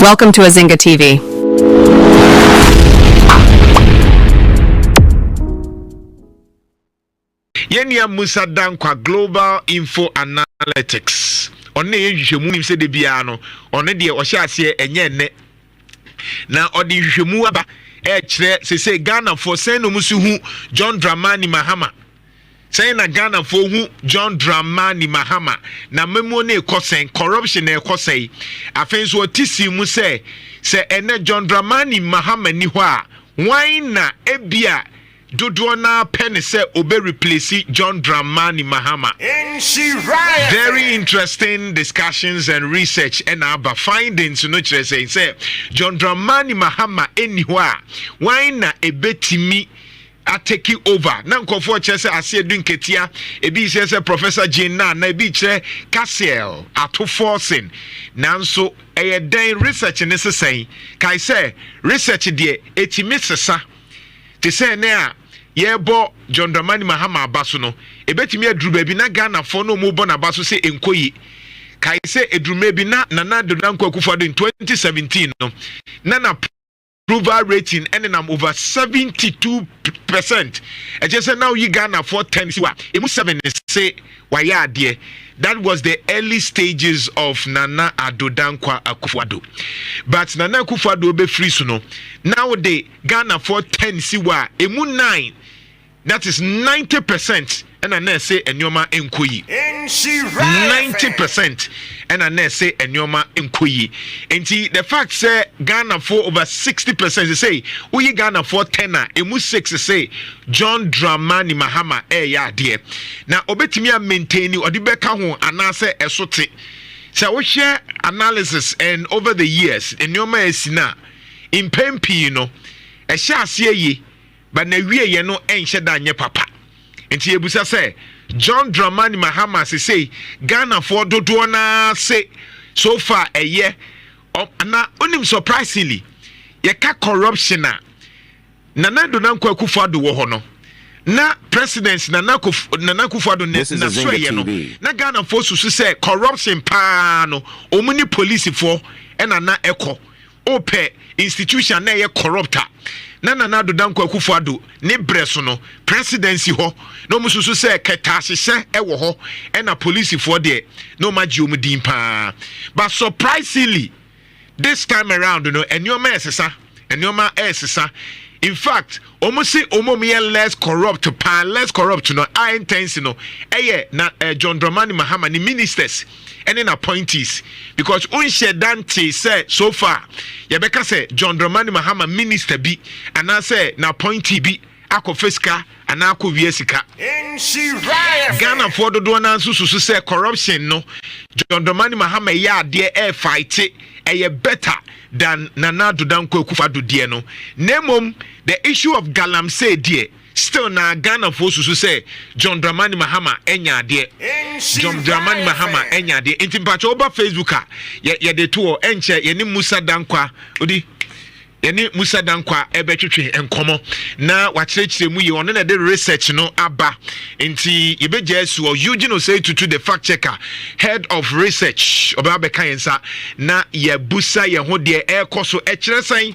Welcome to azingatv. Yenia Musa Dankwa Global Info Analytics. One yehwehwemu nim se de bia no, one de o hye ase enye ne. Na odi hwehwemu aba kire se Ghana for say no musu hu John Dramani Mahama. Say na Ghana for hu John Dramani Mahama. Na memo ne ekosen corruption na ekosei. Afen so otisi mu se ene John Dramani Mahama ni ho a why na ebia dodo na pen say obe replace John Dramani Mahama. Very interesting discussions and research and our findings no kire say John Dramani Mahama anywhere why na ebetimi take over na nkofo kire say ase edu nketia ebi say Professor Jane na ebi kire Cassiel ato forcing nanso den research ne say kai say research de etimi sesa te say na yebo John Dramani Mahama abaso no ebetimi aduru ba bi na Ghana fo no mu bo na abaso se enkoyi kai se edrume bi na Nana Dodanko Akufo-Addo in 2017 no na approval rating ending am over 72%. I just say now you Ghana for 10 siwa emu 7 say waya ade. That was the early stages of Nana Dodanko Akufo-Addo. But Nana Akufo-Addo be free so no. Now the Ghana for 10 siwa emu 9. That is 90%. And I say enyoma enkoyi. 90%. And I say enyoma enkoyi. And the fact say Ghana for over 60%. They say we Ghana for 10 emu 6 say John Dramani Mahama ya dear. Now obetimi maintain or the beka ho anase esote. So we share analysis and over the years enyoma esina in pempi you know e sha ase yi but na wie ye no enhye da nye papa. Enti ebusa say John Dramani Mahama say Ghana for dodo na say so far a year na onim surprisingly ye ka corruption na Nana Dodanko Akufo-Addo wo ho no na president Nana Akufo-Addo na so ye no na Ghana for susu say corruption pa no omuni police for na eko ope institution na ye corrupter Nana Dodanko Akufo-Addo ne breso no presidency ho no mususu say ketahye ewo ho na police for there no magi omudin pa. But surprisingly this time around you know enyoma esesa in fact almost say less corrupt no I intense no na John Dramani Mahama ni ministers and then appointees because unshare Dante said so far yebeka say John Dramani Mahama minister bi and I say na appointee bi akofeska and akowiesika Ghana for do na susu say corruption no John Dramani Mahama ya de fight better than Nana Dodanko Akufo-Addo die no nemom the issue of galamsey die still na Ghana for susu say John Dramani Mahama enya de John Dramani Mahama enya de intimpacho over Facebook ye de to enche ye ni Musa Dankwa odi yani Musa Dankwa ebetwetwe enkomo na wakyerɛkyerɛ mu yi ɔno na de research no aba nti yebegya su Eugene say to the fact checker head of research oba beka yensa na yebusa ye ho de ekoso ekyerɛ san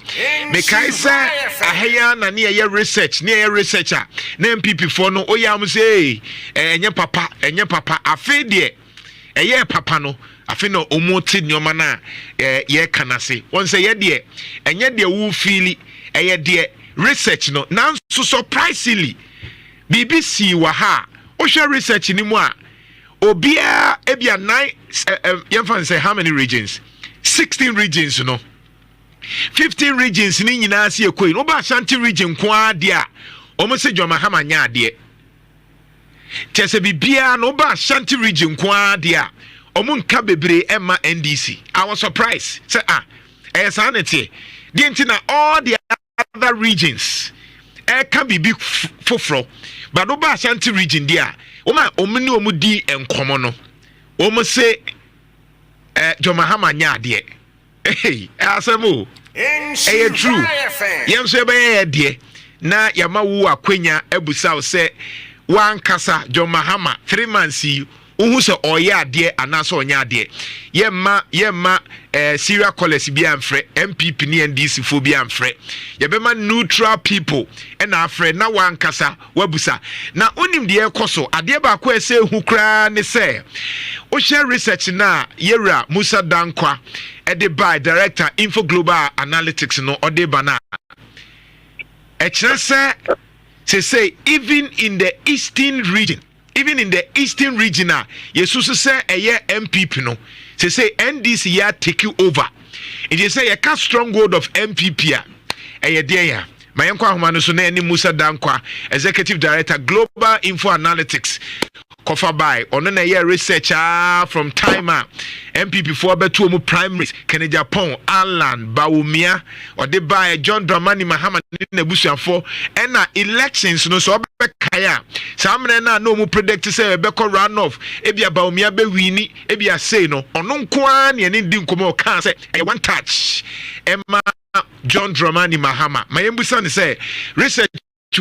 mekai sɛ ahaya na ne ye research researcher na NPP for no oyam say enye papa afi de eye papa no afi no omote nyoma na ye kanase won say ye de enye de wo feel ye de research no now so surprisingly BBC wa ha o share research ni mu a obia ebia 9 yemfa say how many regions 16 regions no 15 regions ni nyina se ekoi no ba Ashanti region kwa de a omo se John Mahama nya de tese bibia no ba Ashanti region kwa de a omunka bebre emma NDC. I was surprised. Say sanity. The intina all the other regions can be big fofro. But no Ashanti region there. Oma omuni omudi enkomo no. Omo say John Mahama nya de. Hey, asemo. Eh true. Yem so be de na yama wo akwanya ebusa say wan kasa John Mahama 3 months Uhu se oye ade anaso onya ade. Yemma serial callers bi amfre, NPP ni NDC fo bi amfre. Yebema neutral people na afre na wankasa wabusa. Na onim de ekoso ade ba ko ese hu kra ne se. O share research na Yera Musa Dankwa ede by director Info Global Analytics no ode bana. Say even in the eastern region yesu say eye MPP no say NDC ya take you over. It say a cast stronghold of MPP eye dey ya mayenkwa ahoma no so na ani Musa Dankwa executive director Global Info Analytics cover by ono na year research from timer MPP for betu mu primaries Kenya Japan Alan Bawumia or de by John Dramani Mahama na busuafo na elections no so be kaya samre na no mu predict say be ko run off ebia Bawumia be wini ebia say no ono nko an ne di nkomo kan say one touch Emma John Dramani Mahama mayembusa ne say research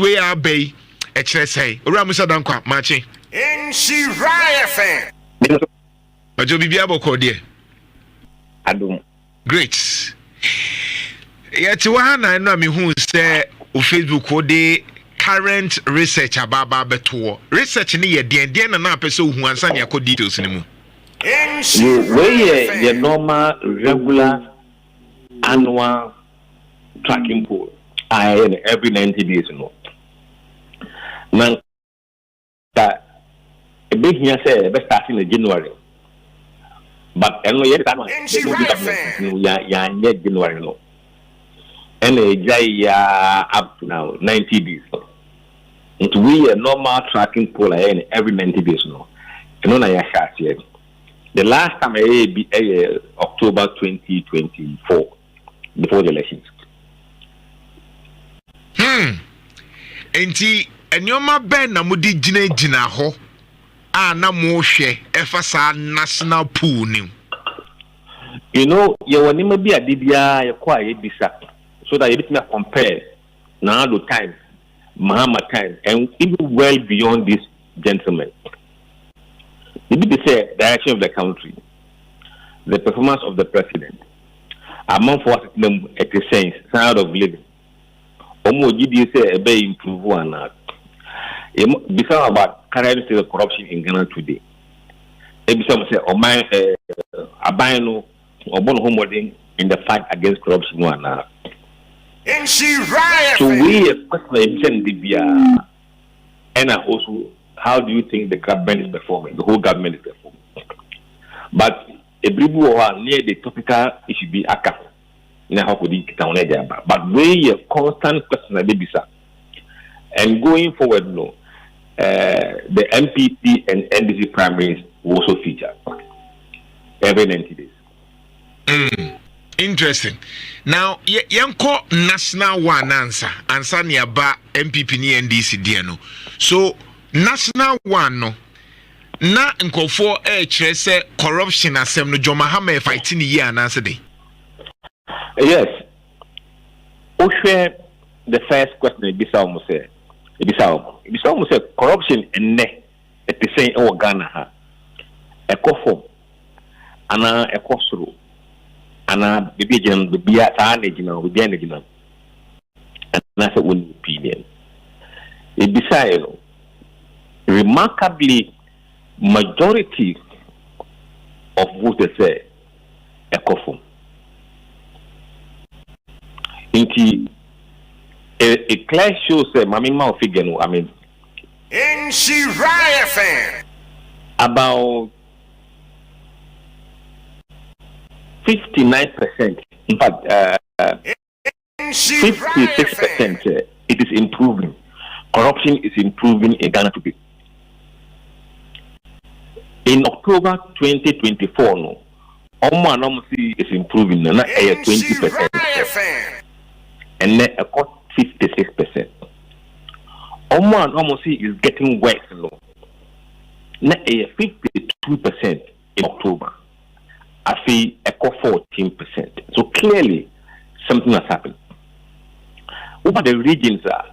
we abey e kire say ora Musa Dankwa machi NC fan. Ojo bibia boko de. Adum. Great. Yet wa na no me hu say o Facebook o de current research ababa beto. Research ni ye den na pese hu ansa ne akọ details ni mu. We the normal regular annual tracking poll every 90 days no. Now that a big here say best starting in January. But anyway, January no. And up to now 90 days. It we a normal tracking poll every 90 days no. And on a yet. The last time be October 2024 before the elections. Enti enyoma ben na mudi gina ho na mo hwe efasa national pool ni. You know, you want to be a DBA, you quite bisa, so that you can compare now the time, Mahama time, and even well beyond this gentleman. You need to say direction of the country, the performance of the president, among what it is saying, standard of living. Omo GD say a bay improve one not. Because about current corruption in Ghana today. Maybe some say, oh my, abino or bon homeworking in the fight against corruption one now. So we question the and also how do you think the government is performing? The whole government is performing. But a brief near the topical it should be aka. Now could it down there? But we a constant question at Bisa. And going forward, no, the NPP and NDC primaries will also feature every 90 days. Interesting. Now, yanko national one answer nearby MPP ni NDC diano. So national one no na nkofo chere say corruption asem no John Mahama fighting year and answer day. Yes. Oshwe the first question Bisa almost say. Bisa almost say corruption and ne at the same Ghana ha. Ekofo ana ekosuru ana bibi jen bibi ata ne jina bibi ne jina. Na say one opinion. Bisa you remarkably majority of voters say ekofo. Inti a clear show say mamima figure no I mean NC fan about 59%, in fact 56% it is improving. Corruption is improving in Ghana today. In October 2024 no Omo is improving na 20%. And then a 56%. Omo is getting worse no. Na 52% in October. I feel a 14%. So clearly something has happened. Over the regions are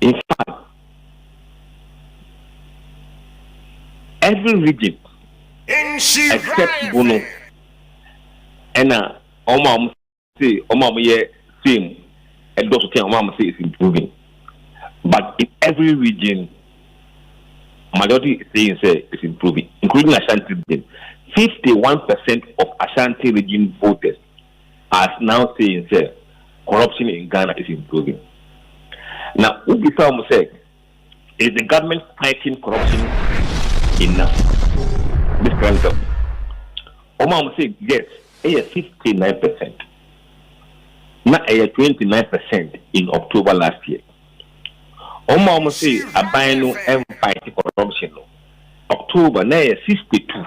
in fact every region except Bono. And Omam say same, and those who Omam say is improving. But in every region, majority is saying it's improving, including Ashanti region. 51% of Ashanti region voters are now saying corruption in Ghana is improving. Now, Ubisa said, is the government fighting corruption enough? This current government. Omar said, yes, a 59%. Not a 29% in October last year. Omar say, a bino and fighting corruption. October, now 62.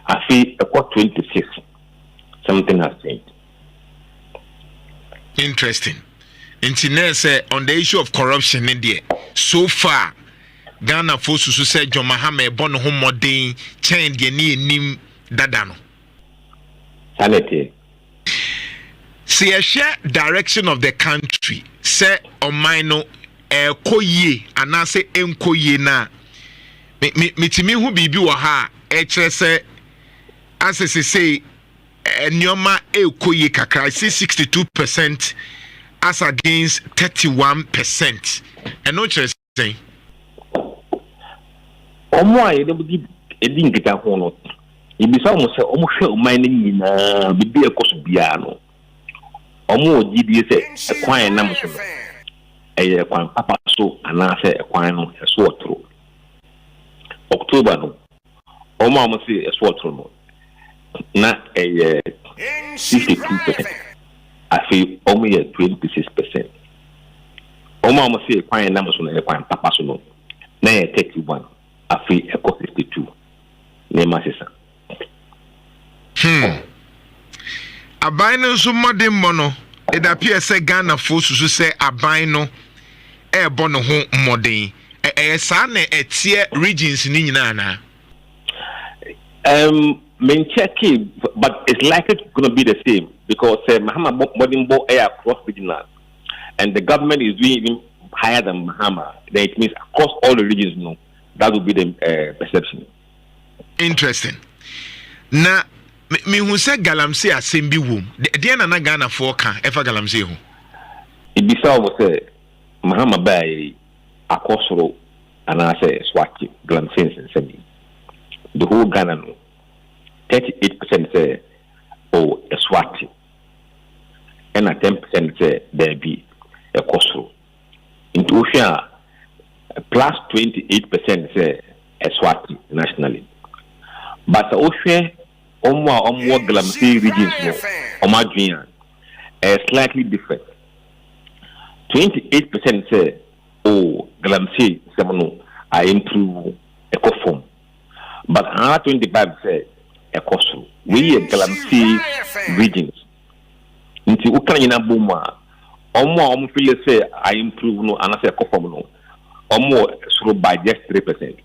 I feel about 26. Something has changed. Interesting. On the issue of corruption in there, so far, Ghana forces to say John Mahama born home more day, change the name Dadano. Sanity. See a share direction of the country, say on mino koye, and I say enkoye na. Mitimi who be ha, HSA, as I say, Nyoma koye kakra, I say 62%. As against 31%. And no just saying. Omwa didn't get a honor. It be almost almost mining in be a cosubiano. Omo GDS a quiet number. A quan papa so and I say a quiet a sword through. October no. Oma must say a sword through. Not a 62%. I feel only 26%. Oma must say a quiet number on a quiet papa so. Now 31. I feel a 52. Name my sister. Abino so modern mono. It appears a Ghana force to say abino air bono home modern. A son a tier regions in Nana. Main checking, but it's likely going to be the same because Mahama modern bo air across regional, and the government is doing even higher than Mahama. Then it means across all the regions, no, that would be the perception. Interesting. Now, me who said Galamsey a Simbi womb. The end of Ghana for can ever Galamsey who. It be so was Mahama by Akosoro and I say Swati, Galamsey and Sebi. The whole Ghana, 38% say, oh, a Swati. And 10% say, there be a Kosoro. Into Ocean, plus 28% say, a Swati nationally. But the Ocean, Omwa Galamsey regions, Omadrian, slightly different. 28% say, oh, Galamsey, Samano, I improve eco-form. But another 25 say, eco-so. We are Galamsey regions. Into Ukraine, Buma, Omwa, feel say, I improve no, and I say eco-form no. Omwa, so by just 3%.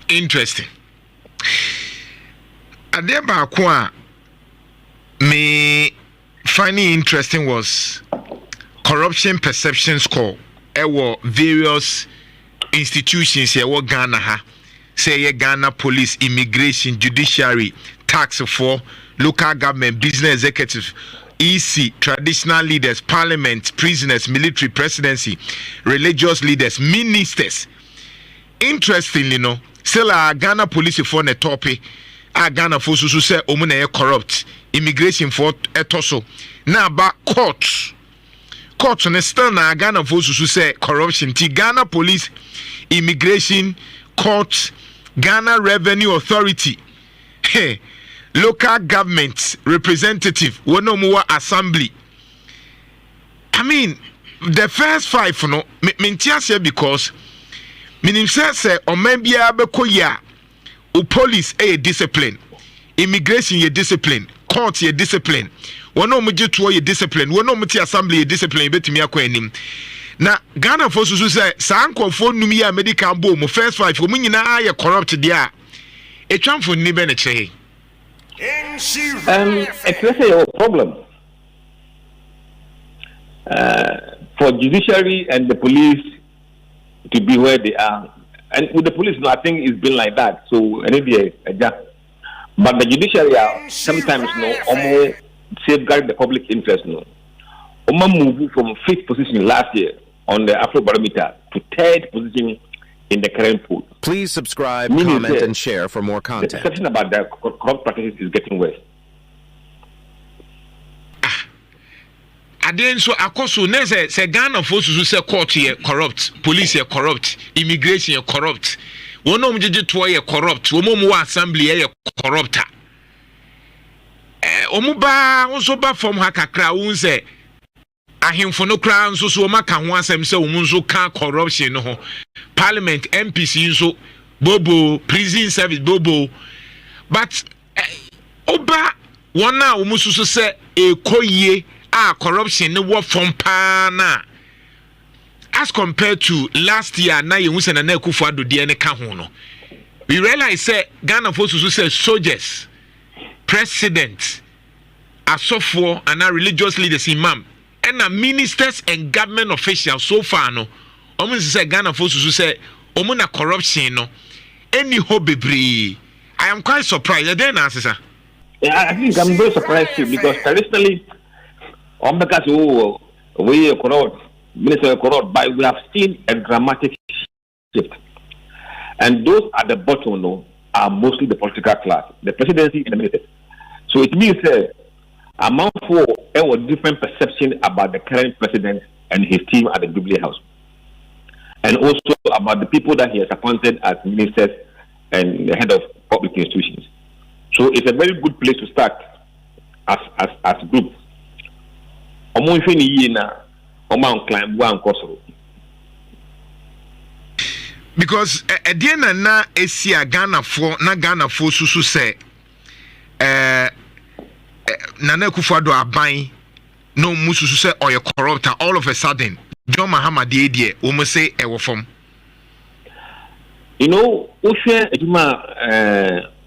Interesting. Adeba Kwa me finding interesting was corruption perception score. Ewo various institutions here wo Ghana ha. Say Ghana police, immigration, judiciary, tax for local government, business executive, EC, traditional leaders, parliament, prisoners, military, presidency, religious leaders, ministers. Interestingly, no, still Ghana police for the topic. Ghana for so say omuna corrupt, immigration for etoso. Now ba court ne still na Ghana for so say corruption. Ti Ghana police, immigration, court, Ghana Revenue Authority, hey, local government representative, wonomuwa assembly. I mean, the first five no mintiase because minim say o membia bekoya. Police a discipline, immigration a discipline, court a discipline. One no muji to a discipline, one no muti assembly a discipline. Betimi akwenim. Na Ghana for so say sanko for numia medical boom first five for me na aye corrupt dia. E twan for ni be ne che. It's a problem. For judiciary and the police to be where they are, And with the police, no, I think it's been like that. So, anyway, but the judiciary are sometimes almost safeguard the public interest. No, moved from 5th position last year on the Afrobarometer to 3rd position in the current poll. Please subscribe, comment, and share for more content. The discussion about the corrupt practices is getting worse. Again, so akoso nese se Ghana forces who say court here corrupt, police here corrupt, immigration here corrupt. Wono mjeje to here corrupt, womo mu assembly here corrupta. Omuba onso ba from ha kakra won say ahemfo no kra nso so maka ho asem say omu nso ka corruption no ho. Parliament NPC nso bobo prison service bobo. But oba wona omu so say ekoyie corruption ne wo from pana as compared to last year na ye husa na Akufo-Addo de ne ka ho no. We realize say Ghana forces who say soldiers, president, asofo and religious leaders, imam and ministers and government officials so far no almost say Ghana forces who say na corruption no any bebre. I am quite surprised. Then answer sir. Yeah, I think I'm very surprised too because traditionally we are corrupt, minister corrupt, but we have seen a dramatic shift. And those at the bottom are mostly the political class, the presidency and the ministers. So it means among four, there was different perception about the current president and his team at the Jubilee House. And also about the people that he has appointed as ministers and the head of public institutions. So it's a very good place to start as a group. Because at the end na esia Ghana for susu say Nana Akufo-Addo aban no mususu say or corrupt all of a sudden John Mahama de almost say e form. Oshe ejuma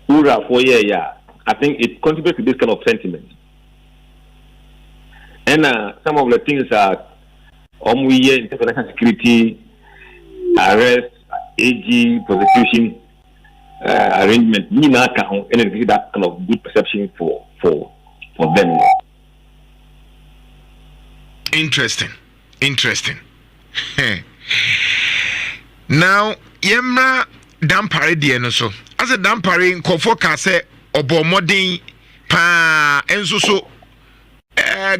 ura for year, I think it contributes to this kind of sentiment. And some of the things are international security, arrest, AG, prosecution, arrangement. And that kind of good perception for them. Interesting. Now, Yemra Dampare Diano so. As a Dampare, Kofoka say, Obo Modin, Pa, Enso.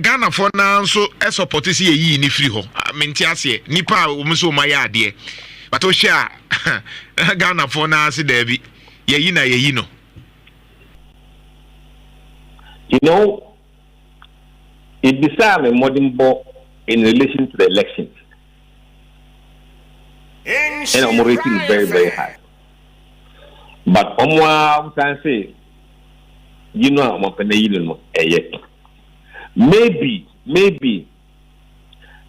Ghana for now so support is ye ni free ho mentiase nipa umso maya ade but o sha Ghana for now se there be ye no it became a modern ball in relation to the elections and our rating is very, very high, but omwa can say maybe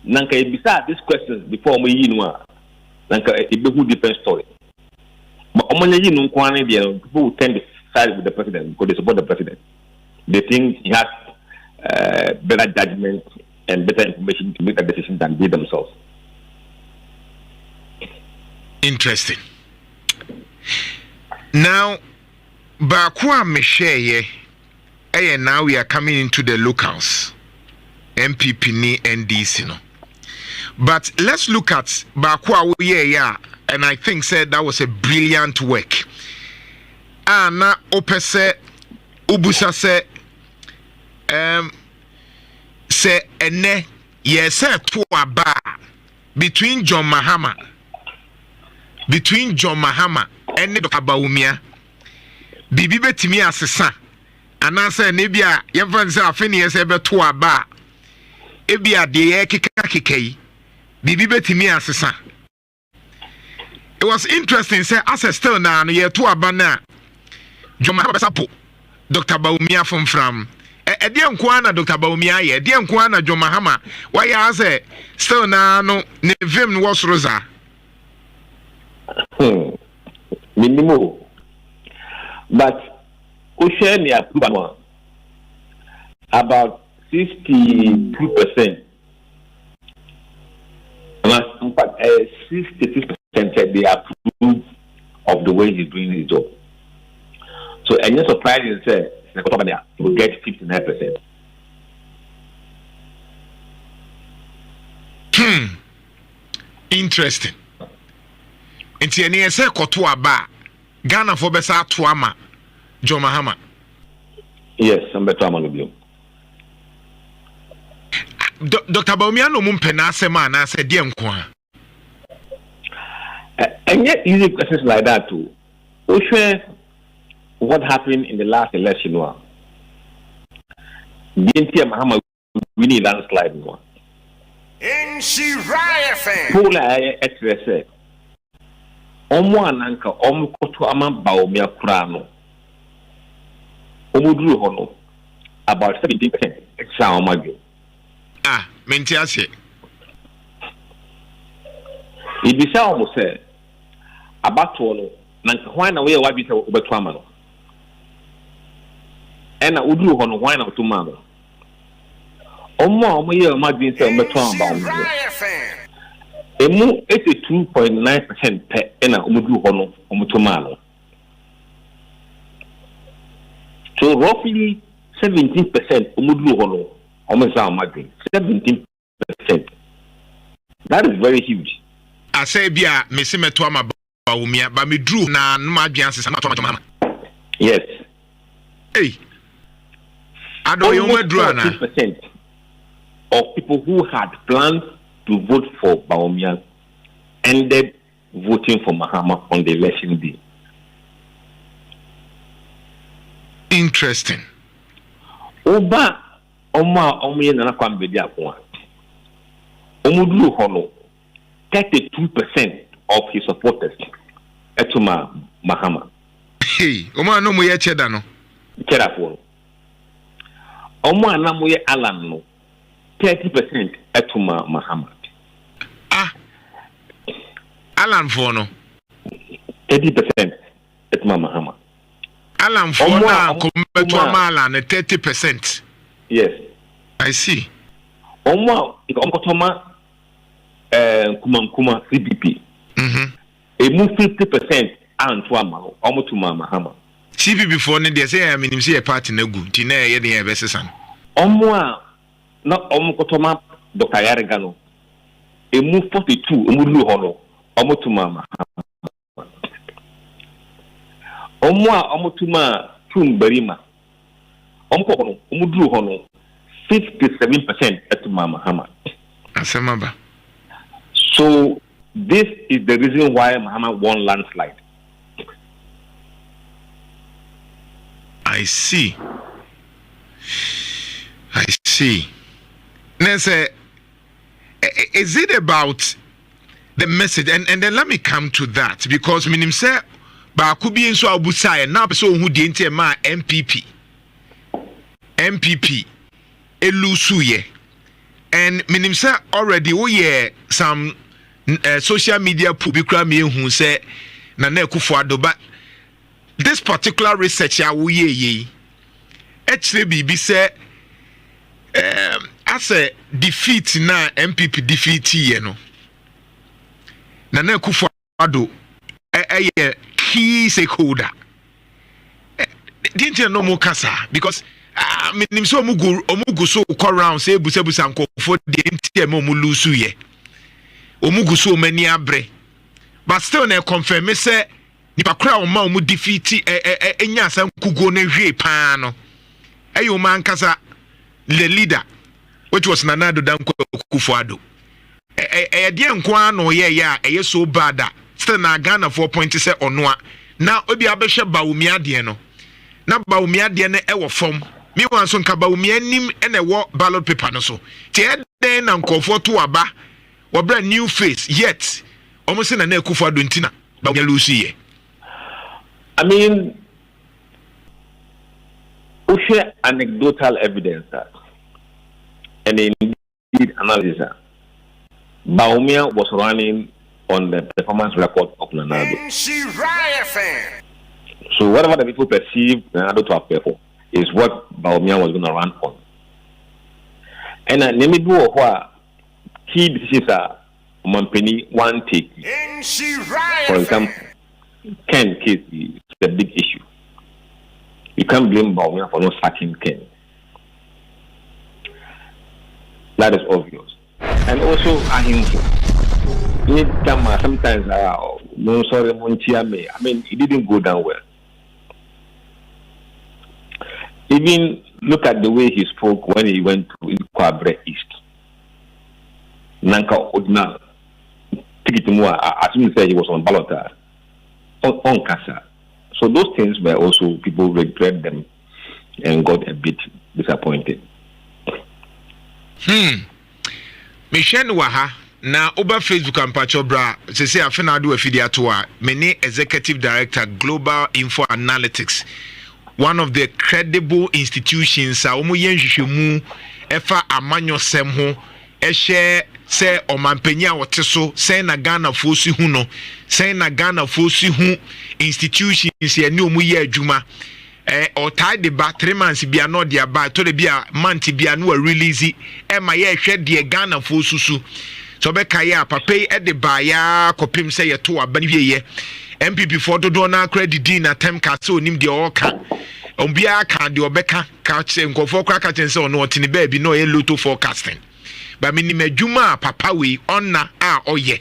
nanka ebisa these questions before we nanka a different story. But people will tend to side with the president because they support the president. They think he has better judgment and better information to make a decision than they themselves. Interesting. Now, Bakwa Mesheye. And now we are coming into the locals, NPP ni NDC no. But let's look at Bakwa and I think said that was a brilliant work. Na opese ubusa se ene yes to aba between John Mahama and Dr. Bawumia bibi betimi asesa anase nebia yemfanse afeni ese beto aba ebia de kekakekei bibi betimi asesa. It was interesting say as still na no ye to aba na Joma Besapo Dr. Bawumia from ede nko na Dr. Bawumia ye ede nko na Joma Hama why say still na no ne vim no was rosa minimum but Oceania about 62%. In fact, 66% said they approve of the way he's doing his job. So, and you're surprised to say, he will get 59%. Interesting. Nti ene ese koto aba Ghana for besa to ama John Mahama. Yes, I'm better man with you. Dr. Bawumia no mumpe na asema na ase die nko a. And yet easy questions like that too. What happened in the last election was DNT Mahama winning landslide one. Pola express omo ananka koto ama Bawumia kura no omuduru ho no about 17% extra omagyo menti ase ibisa omo say abato no nanka hwan na we wabi say obeto ama no ena uduru ho no hwan na oto ma no omo ye omagyo say obeto ama Bawumia emu 82.9% pe ena omuduru ho no omoto ma no. So roughly 17% umudlu hono almost our margin. 17%. That is very huge. I say bia me se meto ama Bawumia ba me drew na no adwan sesa na to Mahama. Yes. Hey. Ado you me drew na 50% of people who had planned to vote for Bawumia ended voting for Mahama on the election day. Interesting. Oba omuye nana kwambedi akwa. Omudlu hono 32% of his supporters etuma Mahama. Hey, oma no mo ye cheda no. Cheda for. Omo na mo ye Alan no 30% etuma Mahama. Alan for no 30% etuma Mahama. Alan for na kombeto amala na 30%. Yes. I see. Omo ikotoma kuma CDP. E mu 50% anto ama omo tuma Mahama. CDP for ne dey say I mean say a party na gu ti na ye dey be sesan. Omo a na omo kotoma Dr. Yarigano. E mu 42 omo lu ho no omo tuma Mahama. Omutuma Tumberima. Omudru hono 57% etuma Mahama. Asemaba. So this is the reason why Mahama won landslide. I see. Now, is it about the message? And then let me come to that because minim say ba ku bi nso abusae na pese ohun die ntie ma NPP elusuye and minim say already wo ye some social media pu bi kra me ehun say na Akufo Addo but this particular research ya wo ye actually bi say as a defeat na NPP defeat ye no na Akufo Addo key stakeholder. Didn't you know more kasa because minim so omugu so call round say busa nko for the NTM omulusu ye. Omugu so many abre. But still na confirm say nipa kra o ma omu defeat enya san kugo na hwe pa no. Ayo man kasa the leader which was Nana Danko Akufo Addo. De nko an no ye ya so bad still na Ghana 4.0 say onwa na obi abehwe Bawumia de no na Bawumia de na ewo fom mi wan so nka Bawumia nim na ewo ballot paper no so ti den na nkofo to aba wo bra new face yet almost na Akufo Addo ntina Bawumia lose ye. I mean we share anecdotal evidence and indeed analysis. Bawumia was running on the performance record of Nanado. So whatever the people perceive Nanado to have performed is what Bawumia was going to run on. And let me do what key decisions are Mampeni one take. For example, Ken case is a big issue. You can't blame Bawumia for not sacking Ken. That is obvious. And also, sometimes, no, sorry, I mean, it didn't go down well. Even look at the way he spoke when he went to Kwabre East. Nanka Odna, Tikitimua, as you said, he was on ballot on Kasa. So those things were also, people regret them and got a bit disappointed. Michelle Waha, na over Facebook and Pachobra, say afena do afidi atoa, many executive director Global Info Analytics, one of the credible institutions, omo yenhwehwemu efa amanyo sem ho, ehye se omampanya wote so, se na Ghana fosi hu no, se na Ghana fosi hu institutions ye ni omo ye adwuma. Or tied the back 3 months be no dia ba to the bia month be no release ma ye hwe de Ghana fo susu so be kai ya papa e de ba ya kopim say ye to aban wie NPP for do na credit din na tem ka so nim de o ka ombia ka de obeka ka che nkofo kra ka chen say no otini ba bi no ye lotto forecasting ba minim adwuma papa we onna a oye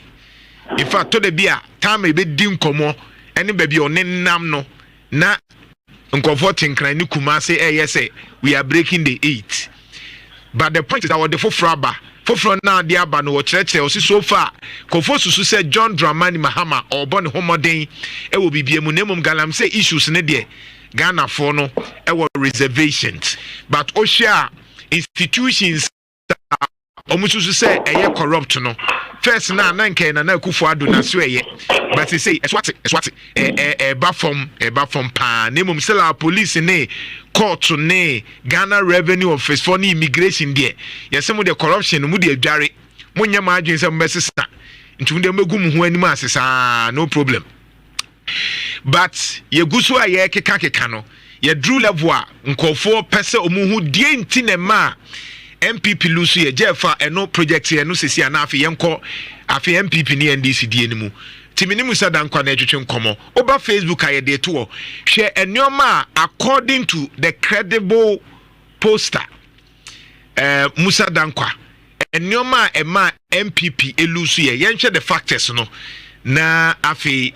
in fact to the bia time e be din komo ene ba bi onenam no na comforting crying Kumase yes we are breaking the 8. But the point is that the for now the abano or church so far Kofosu said John Dramani Mahama or Bon Homoden it will be munimum galam say issues in the Ghana for no reservations. But Osha institutions almost say corrupt no. First na nanke na Kufuado na sweye but they say it's what from pa name sell police ne court ne Ghana Revenue Office for the immigration there yes some of the corruption mu dey adware munya ma adwen say mbesesa ntu dem begum ho anim asesa no problem but ye gusu a ye keka no ye drew level a nkofo pese omuhu die nti ne ma NPP lusu ye jefa eno project ye no sesi ana afi yenko afi NPP ni NDC die ni mu timini musa dankwa na etwetwe nkomo oba Facebook aye de to hwe enoma according to the credible poster musa dankwa enoma ema NPP elusu ye yenhwe the factors no na afi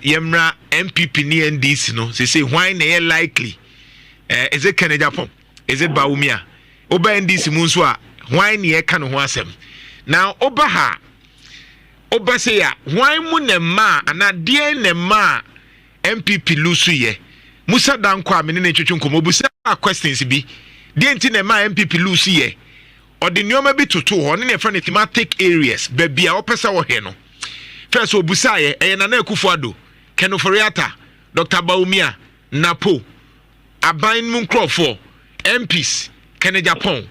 yemra NPP ni NDC no say why na likely is it Kenya Japan is it Bawumia oba NDC mu nso a why ne ye ka no ho asem now oba ha oba say ya why mu ne ma ana de ne ma MPP lusu ye musa danko a me ne twetwe nkomo obusa questions bi de nti ne ma MPP lusu ye odi nyoma bi toto ho ne friend thematic areas baby a opesa wo he no first obusa ye na Kufuado Kenoforiata Dr. Bawumia Napo Aban mu nkrofo MPs Kenya Japan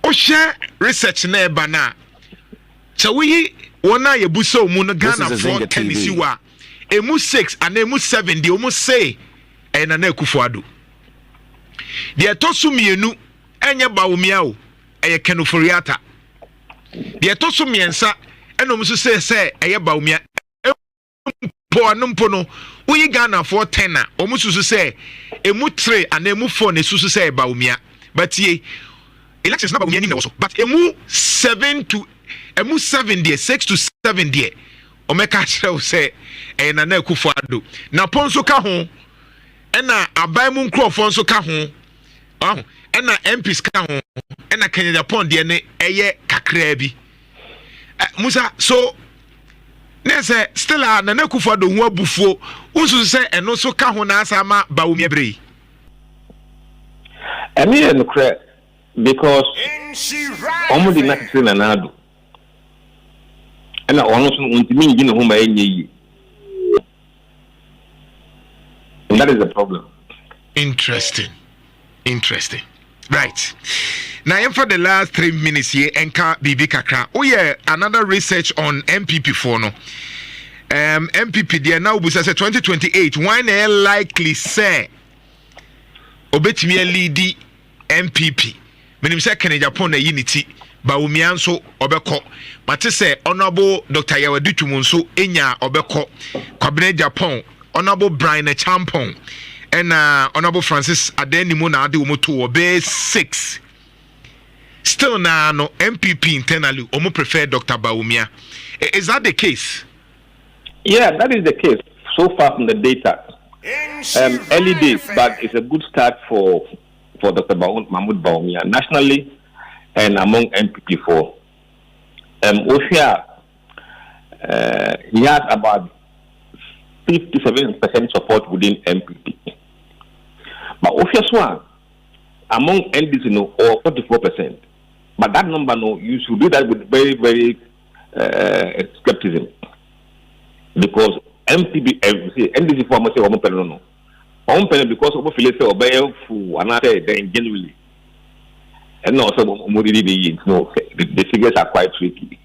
o share research na eba na so we wona ye buso mu no Ghana for NDC wa emu 6 and emu 7 de almost say na Kufuado de etosu mienu enye Bawumia o eye Kenoforiata de etosu miensa enom so say eye Bawumia po anumpo no we Ghana for 10 na omususu say emu 3 and emu 4 ne susu say Bawumia but ye elections na Bawumia ni na so but emu 7 there 6 to 7 there omeka kire say na Kufuado na ponso ka ho na aban mu nkrofo nso ka ho na MPs ka ho na Kenya Japan there ne eye kakra bi Musa so nese still na Kufuado ho abufuo unsu say eno so ka ho na asama Bawumia brei I mean, because almost not saying another. And I almost want to mean you know whom I need. And that is the problem. Interesting. Right. Now, for the last 3 minutes here, Enka Bibi Kakra. Oh, yeah, another research on MPP for no. MPP, they are now 2028. Why they likely say, Obetimi lead MPP menim say Kenya Japan na unity Bawumia nso obekọ mate say honorable Dr. Yawadutu nso enya obekọ Kwabena Japan honorable Brian Champon and honorable Francis Adenimu na ade omoto obe 6 still na no NPP internally omo prefer Dr. Bawumia. Is that the case? Yeah, that is the case so far from the data. Early days, but it's a good start for Dr. Mahmoud Bawumia nationally and among NPP for. Oshia, he has about 57% support within NPP. But Oshia Swan, among NDC, or 44%. But that number, you should do that with very, very skepticism. Because NDC former say no. Because of Philip say obey for another then genuinely. And also the figures are quite tricky.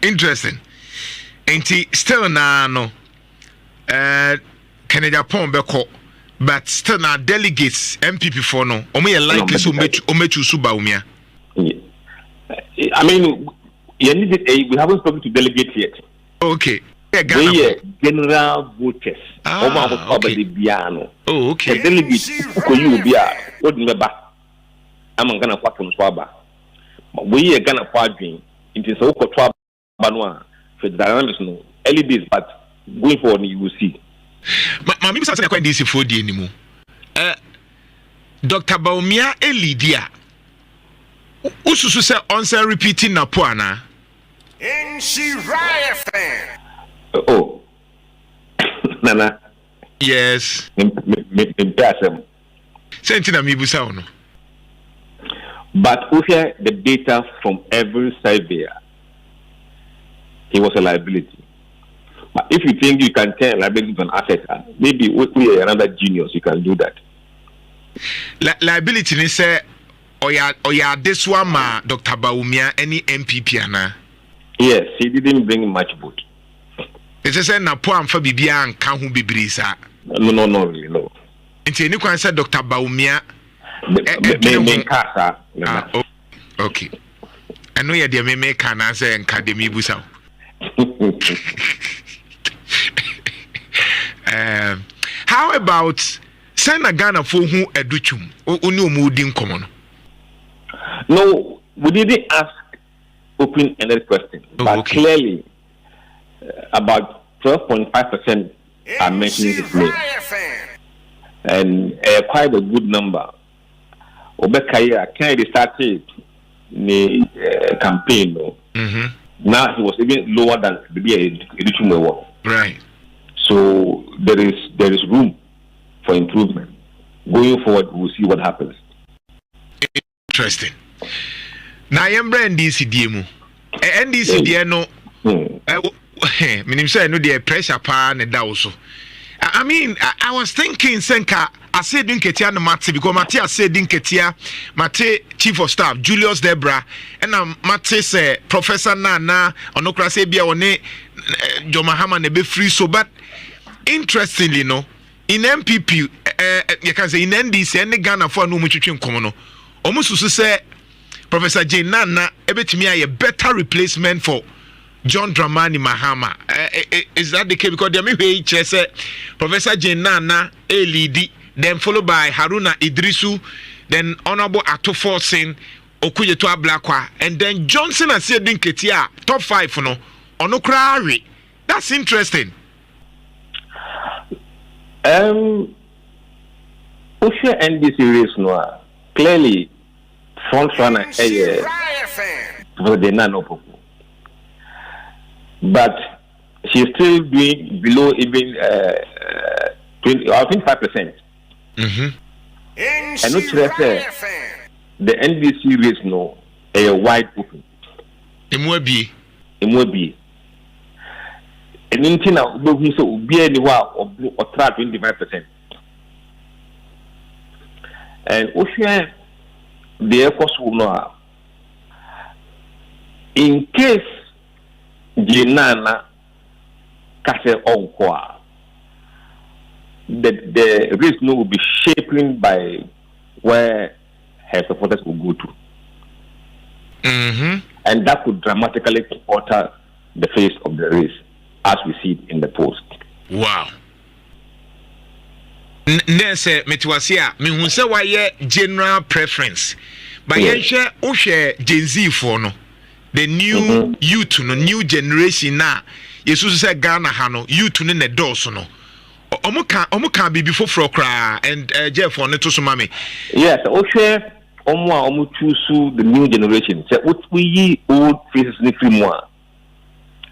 Interesting. Ain't still no Canada Pon Beko, but still na delegates MPP for no. Omo likely so mechu Bawumia. I mean, we haven't spoken to delegates yet. Okay. We are general voters. Okay. Oh, okay. The delegates you be what member. I'm gonna fuck from Swaba. But we are gonna fight into so called Banwa for the dynamics no early days, but going forward you will see. Maybe something quite DC for the anymore. Dr. Bawumia Elidia. Ususu say onsen repeating na poana. Oh, Nana. Yes. Sentina mi busa ono. But we hear the data from every surveyor. He was a liability. But if you think you can turn liability to an asset, maybe we are another genius. You can do that. Liability ni say oya this one ma Dr. Bawumia any MPP ana. Yes, he didn't bring much vote. It is na po amfa bibia anka ho bibiri sa. No, really, no. Nti eni kwan say Dr. Bawumia me kasa. Okay. Eno ye de me kana say nka de mi busa. How about Sana Ghana for who educhum oni omudi nkomo no? No, we didn't ask open-ended question, but clearly about 12.5% are mentioning his name, and quite a good number. Obekaya Kennedy started the campaign, Now he was even lower than the Educhum. Right. So there is room for improvement. Going forward, we'll see what happens. Interesting. Now, I'm NDC DMU. NDC DMU. Meaning, say, no, the pressure pan and also. I mean, I was thinking, Senka, I said, Dinketia no Mate, because Mate said Dinketia, Mate, Chief of Staff, Julius Debra, and Mate say, Professor Nana, Onokra Sebia, One, Mahama, Nebe free. So, but interestingly, no, in MPP, you can say in NDC, any Ghana for no much in common. Almost to say, Professor J. Nana, ebetimi a better replacement for John Dramani Mahama. Is that the case? Because there may be Professor J. Nana, A. then followed by Haruna Idrisu, then Honorable Atofo Sin, Okuyeto Ablakwa, and then Johnson and Sedin Ketia, top 5 no, Onokrari. That's interesting. Usha NDC race no clearly front runner for the Nano, but she's still doing below even 20, I think 5%. And not say the NDC race no a wide open. It will be. And in Tina, we so be anywhere or try 25%. And Ocean, the Air Force will know in case Jinana Kase Onkwa, the risk will be shaped by where her supporters will go to. And that could dramatically alter the face of the race as we see it in the post. Wow. Nese metwasia me hu se waye general preference. But yenhwe wo hwe Gen Z for no. The new youth no new generation na yesu se Ghana ha no youth no ne dose no. Omuka bibi foforo kra and Jeff on to so mame. Yes, wo hwe omu choose the new generation. Say what we old faces ni free more.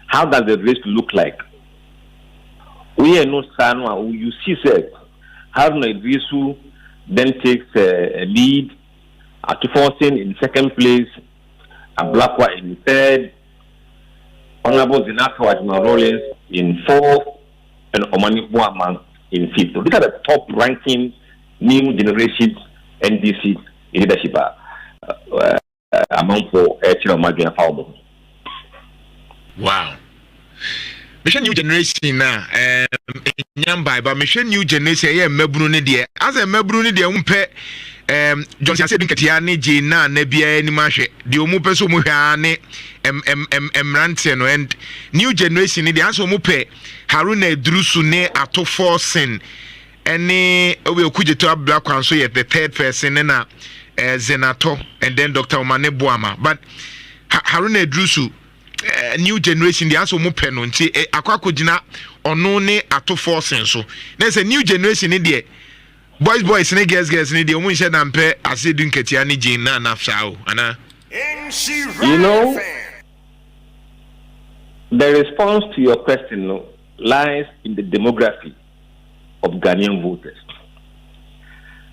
How does the race look like? We are no sanwa you see say Haruna Idrisu then takes a lead, Atufonsin in second place, Ablakwa in third, Honorable Zinaka Wajima Rollins in fourth, and Omani Buaman in fifth. So these are the top ranking new generation NDC in leadership among for Chilomagi and Falmo. Wow. Mission new generation na nyamba ba mission new generation ye mabunu ne de as a mabunu ne de umpe Johnson said nketia ne je na bia ni mahwe de omu peso mu hwa ne emrante no and new generation ne de aso mu pe Haruna Idrisu ne Atoforsen ene obi okujeto abla kwanso ye the third person na Zenato and then Dr. Omane Boama but Haruna Idrisu new generation the aso mo pe no nti akwakogina ono ne Atoforsen so na say new generation ne de boys ne girls ne de omo nhye na mpe asedu nketia ne gin na afsao ana. You know, the response to your question lies in the demography of Ghanaian voters.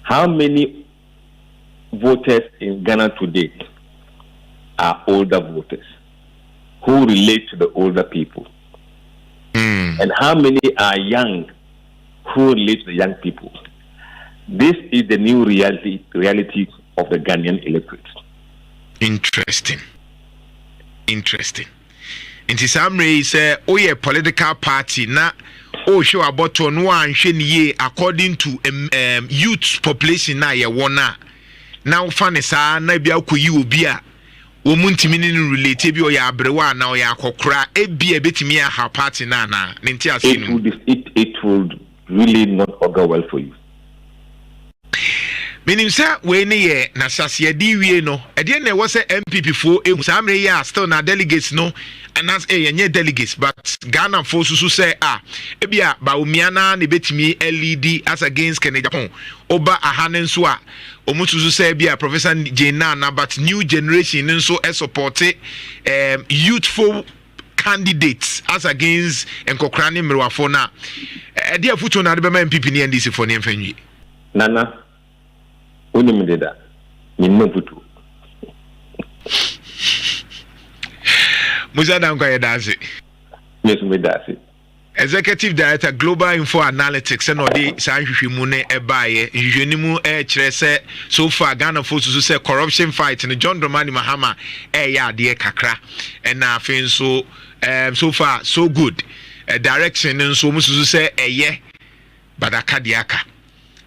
How many voters in Ghana today are older voters who relate to the older people? And how many are young who relate to the young people? This is the new reality of the Ghanaian electorate. Interesting. Nti samre say oye political party na o show about no anhwe ne according to youth population na ye wona na ufane saa na bia koyi obi a wo muntimi ne relate bi o ya abrewa na o ya akokora ebia betimi a ha party na nti asinu it would really not augur well for you. Meaning sir we ne ye na sase di wie no e de na wo say NPP fo e samre ye still na delegates no and as yenye delegates but Ghana fo susu say ebia ba omiana na betimi LED as against Kenya Japan oba ahane nso a omususu say bia Professor Jena na but new generation nso support youthful candidates as against enkokrane mrewafo na e de afuto na de be NPP ni NDC fo ne mfanyi Nana Uni mdeda Minuputu Musa Dankwa Yedasi. Yes, Medasi. Executive Director Global Info Analytics and Odi Sanhwimune Ebaye Nhwenimu kyerɛ sɛ so far Ghana folks so say corruption fight in John Dramani Mahama ya de kakra and afin so far so good direction nso mususu say badaka diaka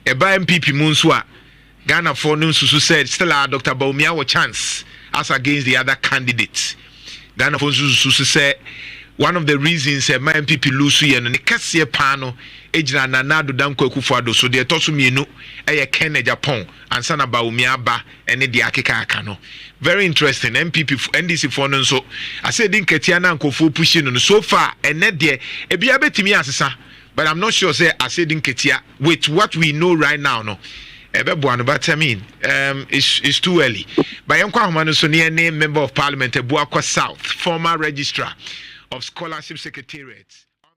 eba MPP mu nso a Ghana for no susu said still Dr. Baumia was chance as against the other candidates. Ghana for susu say one of the reasons my MPP lose you and the Cassia Pano, Ejna Nanado Danko Kufado, so they told me no, Kenya Japan, and Sana Baumia and the Akika Kano. Very interesting. MPP NDC for so I said in Ketiana and Kofu pushing on so far, and net there, a biabet me as but I'm not sure say I said in Ketia with what we know right now, no. But I mean, it's too early. But Yankwa Humano name member of Parliament, Buakwa South, former registrar of Scholarship Secretariat.